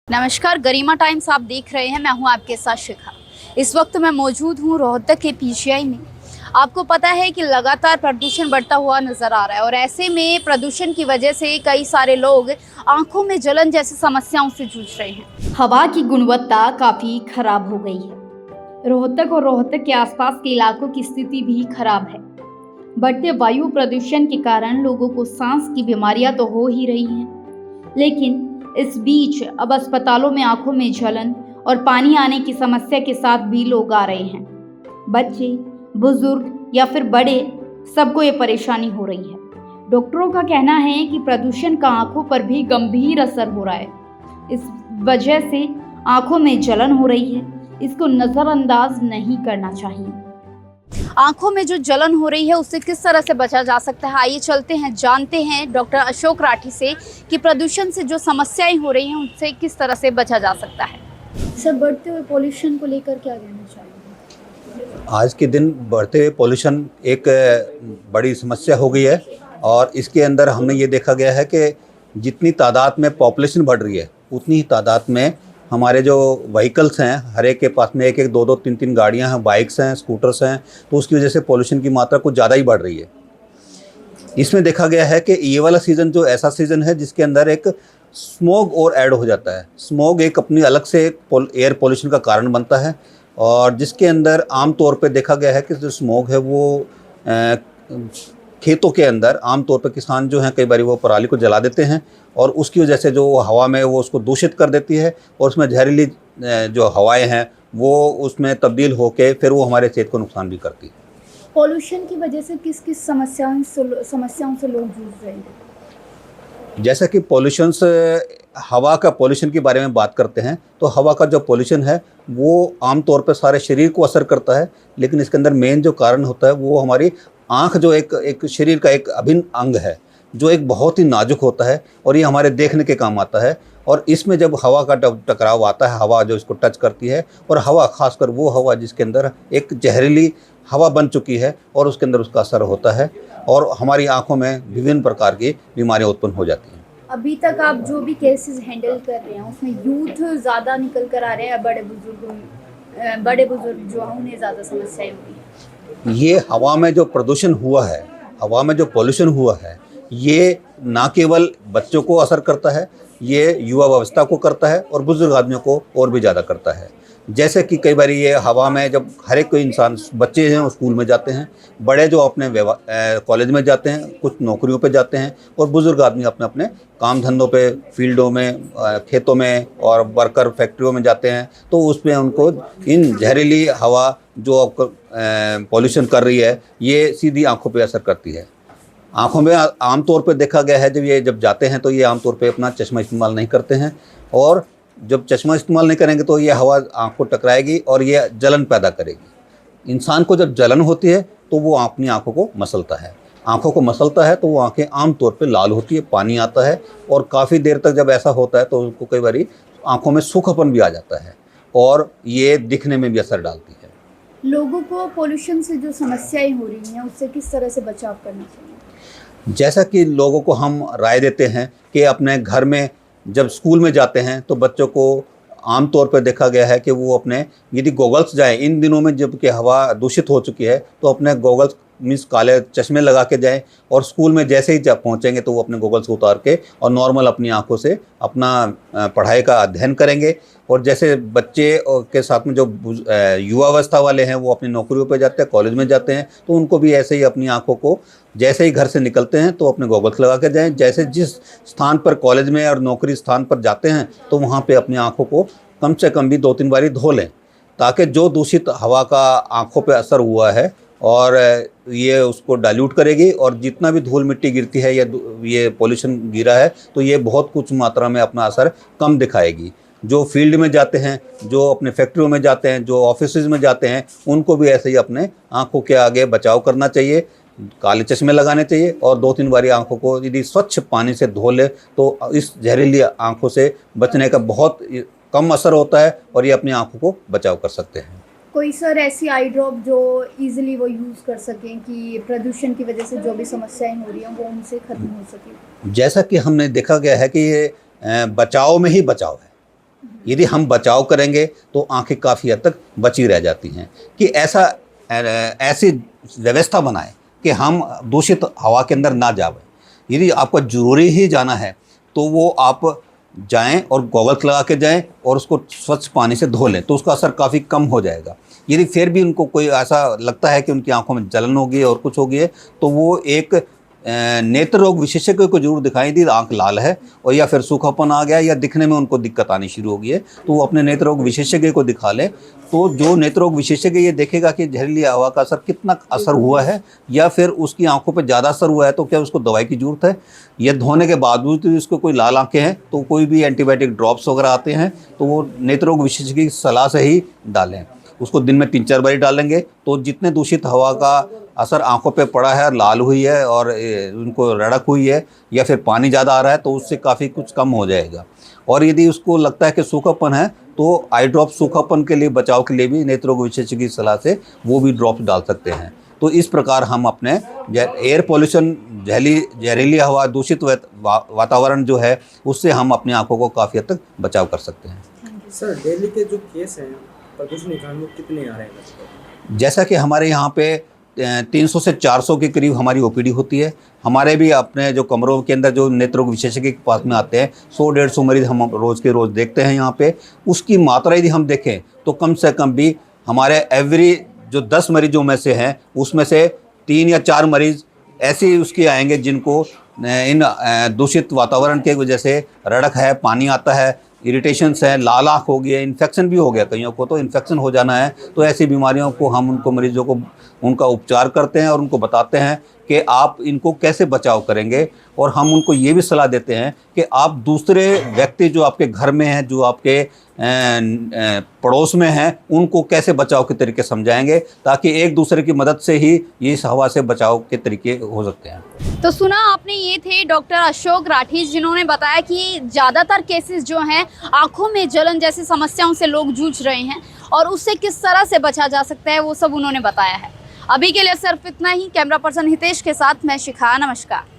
नमस्कार, गरिमा टाइम्स आप देख रहे हैं। मैं हूं आपके साथ शिखा। इस वक्त मैं मौजूद हूं रोहतक के पीजीआई में। आपको पता है कि लगातार प्रदूषण बढ़ता हुआ नजर आ रहा है और ऐसे में प्रदूषण की वजह से कई सारे लोग आंखों में जलन जैसी समस्याओं से जूझ रहे हैं। हवा की गुणवत्ता काफी खराब हो गई है। रोहतक और रोहतक के आसपास के इलाकों की स्थिति भी खराब है। बढ़ते वायु प्रदूषण के कारण लोगों को सांस की बीमारियां तो हो ही रही हैं, लेकिन इस बीच अब अस्पतालों में आंखों में जलन और पानी आने की समस्या के साथ भी लोग आ रहे हैं। बच्चे, बुजुर्ग या फिर बड़े, सबको ये परेशानी हो रही है। डॉक्टरों का कहना है कि प्रदूषण का आंखों पर भी गंभीर असर हो रहा है। इस वजह से आंखों में जलन हो रही है। इसको नज़रअंदाज नहीं करना चाहिए। आंखों में जो जलन हो रही है उससे किस तरह से बचा जा सकता है, आइए चलते हैं, जानते हैं डॉक्टर अशोक राठी से कि प्रदूषण से जो समस्याएं हो रही हैं उनसे किस तरह से बचा जा सकता है। सर, बढ़ते हुए पॉल्यूशन को लेकर क्या कहना चाहिए? आज के दिन बढ़ते हुए पॉल्यूशन एक बड़ी समस्या हो गई है और इसके अंदर हमने ये देखा गया है कि जितनी तादाद में पॉपुलेशन बढ़ रही है उतनी ही तादाद में हमारे जो व्हीकल्स हैं, हर एक के पास में एक एक दो दो तीन तीन गाड़ियां हैं, बाइक्स हैं, स्कूटर्स हैं, तो उसकी वजह से पॉल्यूशन की मात्रा कुछ ज़्यादा ही बढ़ रही है। इसमें देखा गया है कि ये वाला सीज़न जो ऐसा सीज़न है जिसके अंदर एक स्मोग और ऐड हो जाता है। स्मोग एक अपनी अलग से एक एयर पॉल्यूशन का कारण बनता है और जिसके अंदर आम तौर पे देखा गया है कि जो स्मोग है वो खेतों के अंदर आम तौर पे किसान जो हैं कई बार वो पराली को जला देते हैं और उसकी वजह से जो हवा में वो उसको दूषित कर देती है और उसमें जहरीली जो हवाएं हैं वो उसमें तब्दील होकर फिर वो हमारे सेहत को नुकसान भी करती है। पॉल्यूशन की वजह से किस किस समस्याओं से लोग जूझ रहे हैं? जैसा कि पॉल्यूशन से हवा का पॉल्यूशन के बारे में बात करते हैं तो हवा का जो पॉल्यूशन है वो आमतौर पर सारे शरीर को असर करता है, लेकिन इसके अंदर मेन जो कारण होता है वो हमारी आँख जो एक शरीर का एक अभिन्न अंग है जो एक बहुत ही नाजुक होता है और ये हमारे देखने के काम आता है। और इसमें जब हवा का टकराव आता है, हवा जो इसको टच करती है और हवा खासकर वो हवा जिसके अंदर एक जहरीली हवा बन चुकी है और उसके अंदर उसका असर होता है और हमारी आंखों में विभिन्न प्रकार की बीमारियां उत्पन्न हो जाती हैं। अभी तक आप जो भी केसेस हैंडल कर रहे हैं उसमें यूथ ज़्यादा निकल कर आ रहे हैं, बड़े बुजुर्ग जो हैं उन्हें ज़्यादा समस्याएं हो रही हैं? ये हवा में जो प्रदूषण हुआ है, हवा में जो पॉल्यूशन हुआ है, ये ना केवल बच्चों को असर करता है, ये युवा अवस्था को करता है और बुजुर्ग आदमियों को और भी ज़्यादा करता है। जैसे कि कई बार ये हवा में जब हर एक कोई इंसान, बच्चे हैं वो स्कूल में जाते हैं, बड़े जो अपने कॉलेज में जाते हैं, कुछ नौकरियों पे जाते हैं और बुजुर्ग आदमी अपने अपने काम धंधों पे, फील्डों में, खेतों में और वर्कर फैक्ट्रियों में जाते हैं, तो उसमें उनको इन जहरीली हवा जो पॉल्यूशन कर रही है ये सीधी आंखों पे असर करती है। आंखों में आमतौर पे देखा गया है जब जाते हैं तो ये आमतौर पे अपना चश्मा इस्तेमाल नहीं करते हैं और जब चश्मा इस्तेमाल नहीं करेंगे तो ये हवा आँख को टकराएगी और ये जलन पैदा करेगी। इंसान को जब जलन होती है तो वो अपनी आँखों को मसलता है, आँखों को मसलता है तो वो आँखें आमतौर पे लाल होती है, पानी आता है और काफ़ी देर तक जब ऐसा होता है तो उनको कई बार आँखों में सूखापन भी आ जाता है और ये दिखने में भी असर डालती है। लोगों को पोल्यूशन से जो समस्याएं हो रही हैं उससे किस तरह से बचाव करना चाहिए? जैसा कि लोगों को हम राय देते हैं कि अपने घर में जब स्कूल में जाते हैं तो बच्चों को आम तौर पर देखा गया है कि वो अपने यदि गॉगल्स जाएं, इन दिनों में जबकि हवा दूषित हो चुकी है तो अपने गॉगल्स मीन्स काले चश्मे लगा के जाएं और स्कूल में जैसे ही जब पहुंचेंगे तो वो अपने गॉगल्स को उतार के और नॉर्मल अपनी आंखों से अपना पढ़ाई का अध्ययन करेंगे। और जैसे बच्चे के साथ में जो युवा अवस्था वाले हैं वो अपनी नौकरियों पे जाते हैं, कॉलेज में जाते हैं, तो उनको भी ऐसे ही अपनी आंखों को जैसे ही घर से निकलते हैं तो अपने गॉगल्स लगा के जाएं। जैसे जिस स्थान पर कॉलेज में और नौकरी स्थान पर जाते हैं तो वहाँ पे अपनी आंखों को कम से कम भी 2-3 बारी धो लें ताकि जो दूषित हवा का आंखों पे असर हुआ है और ये उसको डाइल्यूट करेगी और जितना भी धूल मिट्टी गिरती है या ये पॉल्यूशन गिरा है तो ये बहुत कुछ मात्रा में अपना असर कम दिखाएगी। जो फील्ड में जाते हैं, जो अपने फैक्ट्रियों में जाते हैं, जो ऑफिसेज में जाते हैं, उनको भी ऐसे ही अपने आंखों के आगे बचाव करना चाहिए, काले चश्मे लगाने चाहिए और 2-3 बारी आंखों को यदि स्वच्छ पानी से धो ले तो इस जहरीली आंखों से बचने का बहुत कम असर होता है और ये अपनी आंखों को बचाव कर सकते हैं। कोई सर ऐसी आई ड्रॉप जो इजीली वो यूज़ कर सकें कि प्रदूषण की वजह से जो भी समस्याएं हो रही हैं वो उनसे ख़त्म हो सके? जैसा कि हमने देखा गया है कि ये बचाव में ही बचाव है। यदि हम बचाव करेंगे तो आंखें काफ़ी हद तक बची रह जाती हैं। कि ऐसी व्यवस्था बनाएं कि हम दूषित हवा के अंदर ना जाएं। यदि आपको ज़रूरी ही जाना है तो वो आप जाएं और गॉगल्स लगा के जाएं और उसको स्वच्छ पानी से धो लें, तो उसका असर काफ़ी कम हो जाएगा। यदि फिर भी उनको कोई ऐसा लगता है कि उनकी आंखों में जलन हो गई है और कुछ हो गई है, तो वो एक नेत्र रोग विशेषज्ञ को जरूर दिखाई दी, आंख लाल है और या फिर सूखापन आ गया या दिखने में उनको दिक्कत आनी शुरू हो गई है, तो वो अपने नेत्र रोग विशेषज्ञ को दिखा ले। तो जो नेत्र रोग विशेषज्ञ ये देखेगा कि जहरीली हवा का असर कितना असर हुआ है या फिर उसकी आंखों पर ज़्यादा असर हुआ है तो क्या उसको दवाई की ज़रूरत है, या धोने के बावजूद भी उसको कोई लाल आंखें हैं तो कोई भी एंटीबायोटिक ड्रॉप्स वगैरह आते हैं तो वो नेत्र रोग विशेषज्ञ की सलाह से ही डालें। उसको दिन में 3-4 बार डालेंगे तो जितने दूषित हवा का असर आंखों पे पड़ा है, लाल हुई है और उनको रड़क हुई है या फिर पानी ज़्यादा आ रहा है, तो उससे काफ़ी कुछ कम हो जाएगा। और यदि उसको लगता है कि सूखापन है तो आई ड्रॉप सूखापन के लिए बचाव के लिए भी नेत्र रोग विशेषज्ञ की सलाह से वो भी ड्रॉप्स डाल सकते हैं। तो इस प्रकार हम अपने एयर पॉल्यूशन, जहरीली हवा, दूषित वातावरण जो है उससे हम अपनी आंखों को काफ़ी हद तक बचाव कर सकते हैं। सर, दिल्ली के जो केस हैं प्रदूषण के कारण वो कितने आ रहे हैं? जैसा कि हमारे यहाँ पे 300 से 400 के करीब हमारी ओपीडी होती है। हमारे भी अपने जो कमरों के अंदर जो नेत्र रोग विशेषज्ञ के पास में आते हैं 100-150 मरीज़ हम रोज़ के रोज़ देखते हैं यहाँ पे। उसकी मात्रा यदि हम देखें तो कम से कम भी हमारे एवरी जो 10 मरीजों में से हैं उसमें से 3 या 4 मरीज़ ऐसे उसके आएंगे जिनको इन दूषित वातावरण के वजह से रड़क है, पानी आता है, इरिटेशंस है, लाल आँख हो गया, इन्फेक्शन भी हो गया, कईयों को तो इन्फेक्शन हो जाना है। तो ऐसी बीमारियों को हम उनको मरीजों को उनका उपचार करते हैं और उनको बताते हैं कि आप इनको कैसे बचाव करेंगे। और हम उनको ये भी सलाह देते हैं कि आप दूसरे व्यक्ति जो आपके घर में हैं, जो आपके पड़ोस में हैं, उनको कैसे बचाव के तरीके समझाएंगे ताकि एक दूसरे की मदद से ही इस हवा से बचाव के तरीके हो सकते हैं। तो सुना आपने, ये थे डॉक्टर अशोक राठी जिन्होंने बताया कि ज़्यादातर केसेस जो हैं आंखों में जलन जैसी समस्याओं से लोग जूझ रहे हैं और उससे किस तरह से बचा जा सकता है वो सब उन्होंने बताया है। अभी के लिए सिर्फ इतना ही। कैमरा पर्सन हितेश के साथ मैं शिखा, नमस्कार।